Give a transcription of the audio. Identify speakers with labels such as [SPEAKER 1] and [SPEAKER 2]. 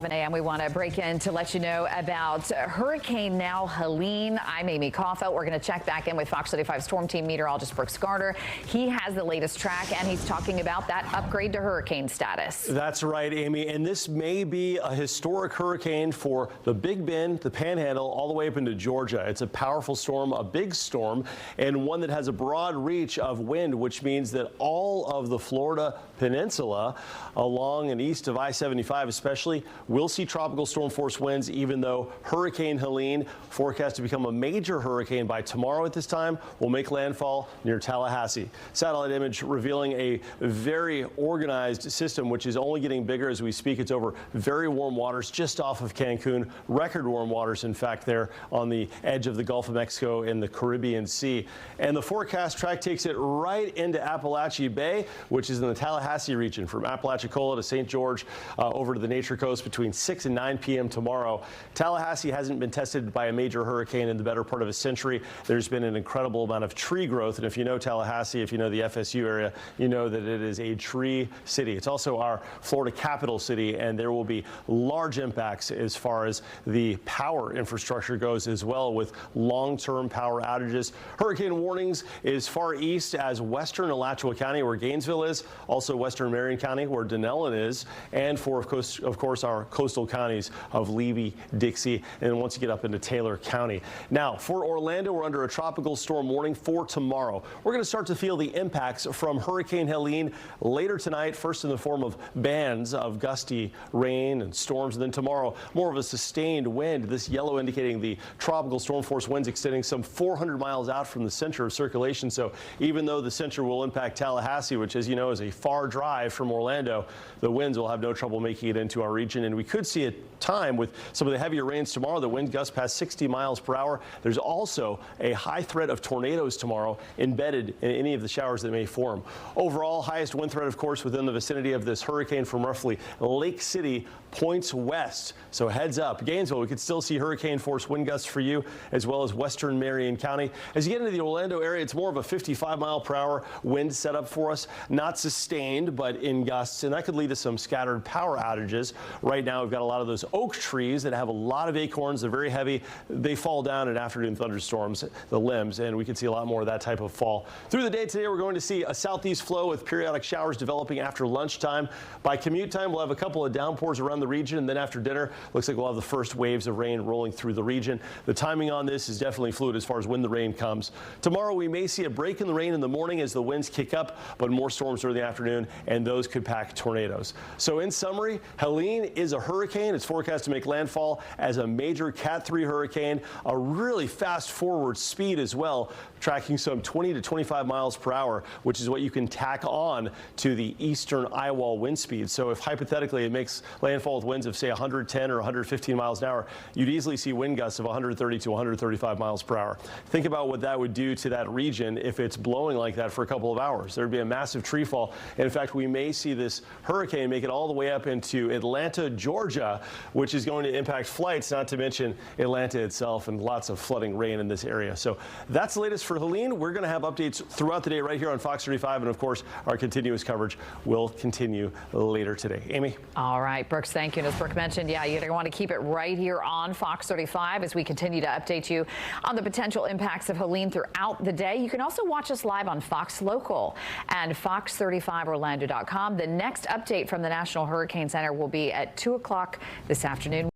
[SPEAKER 1] 7 a.m. We want to break in to let you know about Hurricane now Helene. I'm Amy Caulfield. We're going to check back in with Fox 35 Storm Team meteorologist Brooks Garner. He has the latest track, and he's talking about that upgrade to hurricane status.
[SPEAKER 2] That's right, Amy. And this may be a historic hurricane for the Big Bend, the Panhandle, all the way up into Georgia. It's a powerful storm, a big storm, and one that has a broad reach of wind, which means that all of the Florida peninsula along and east of I-75 especially will see tropical storm force winds, even though Hurricane Helene, forecast to become a major hurricane by tomorrow at this time, will make landfall near Tallahassee. Satellite image revealing a very organized system, which is only getting bigger as we speak. It's over very warm waters just off of Cancun, record warm waters, in fact, there on the edge of the Gulf of Mexico and the Caribbean Sea. And the forecast track takes it right into Appalachia Bay, which is in the Tallahassee region, from Apalachicola to St. George, over to the Nature Coast between 6 and 9 p.m. tomorrow. Tallahassee hasn't been tested by a major hurricane in the better part of a century. There's been an incredible amount of tree growth, and if you know Tallahassee, if you know the FSU area, you know that it is a tree city. It's also our Florida capital city, and there will be large impacts as far as the power infrastructure goes as well, with long-term power outages. Hurricane warnings as far east as western Alachua County, where Gainesville is, also western Marion County, where Denellen is, and for, of course, our coastal counties of Levy, Dixie, and once you get up into Taylor County. Now, for Orlando, we're under a tropical storm warning for tomorrow. We're going to start to feel the impacts from Hurricane Helene later tonight, first in the form of bands of gusty rain and storms, and then tomorrow, more of a sustained wind, this yellow indicating the tropical storm force winds extending some 400 miles out from the center of circulation. So even though the center will impact Tallahassee, which, as you know, is a far drive from Orlando, the winds will have no trouble making it into our region, and we could see a time with some of the heavier rains tomorrow. The wind gusts past 60 miles per hour. There's also a high threat of tornadoes tomorrow embedded in any of the showers that may form. Overall, highest wind threat, of course, within the vicinity of this hurricane from roughly Lake City points west. So heads up. Gainesville, we could still see hurricane force wind gusts for you, as well as western Marion County. As you get into the Orlando area, it's more of a 55-mile-per-hour wind setup for us. Not sustained, but in gusts, and that could lead to some scattered power outages. Right now, we've got a lot of those oak trees that have a lot of acorns. They're very heavy. They fall down in afternoon thunderstorms, the limbs, and we could see a lot more of that type of fall. Through the day today, we're going to see a southeast flow with periodic showers developing after lunchtime. By commute time, we'll have a couple of downpours around the region, and then after dinner, looks like we'll have the first waves of rain rolling through the region. The timing on this is definitely fluid as far as when the rain comes. Tomorrow, we may see a break in the rain in the morning as the winds kick up, but more storms during the afternoon, and those could pack tornadoes. So in summary, Helene is a hurricane. It's forecast to make landfall as a major Cat 3 hurricane, a really fast forward speed as well, tracking some 20 to 25 miles per hour, which is what you can tack on to the eastern eye wall wind speed. So if hypothetically it makes landfall with winds of, say, 110 or 115 miles an hour, you'd easily see wind gusts of 130 to 135 miles per hour. Think about what that would do to that region if it's blowing like that for a couple of hours. There'd be a massive tree fall. And in fact, we may see this hurricane make it all the way up into Atlanta, Georgia, which is going to impact flights, not to mention Atlanta itself, and lots of flooding rain in this area. So that's the latest for Helene. We're going to have updates throughout the day right here on Fox 35, and of course, our continuous coverage will continue later today. Amy?
[SPEAKER 1] All right, Brooks, thank you. And as Brooke mentioned, yeah, you're going to want to keep it right here on Fox 35 as we continue to update you on the potential impacts of Helene throughout the day. You can also watch us live on Fox Local and fox35orlando.com. The next update from the National Hurricane Center will be at 2 o'clock this afternoon.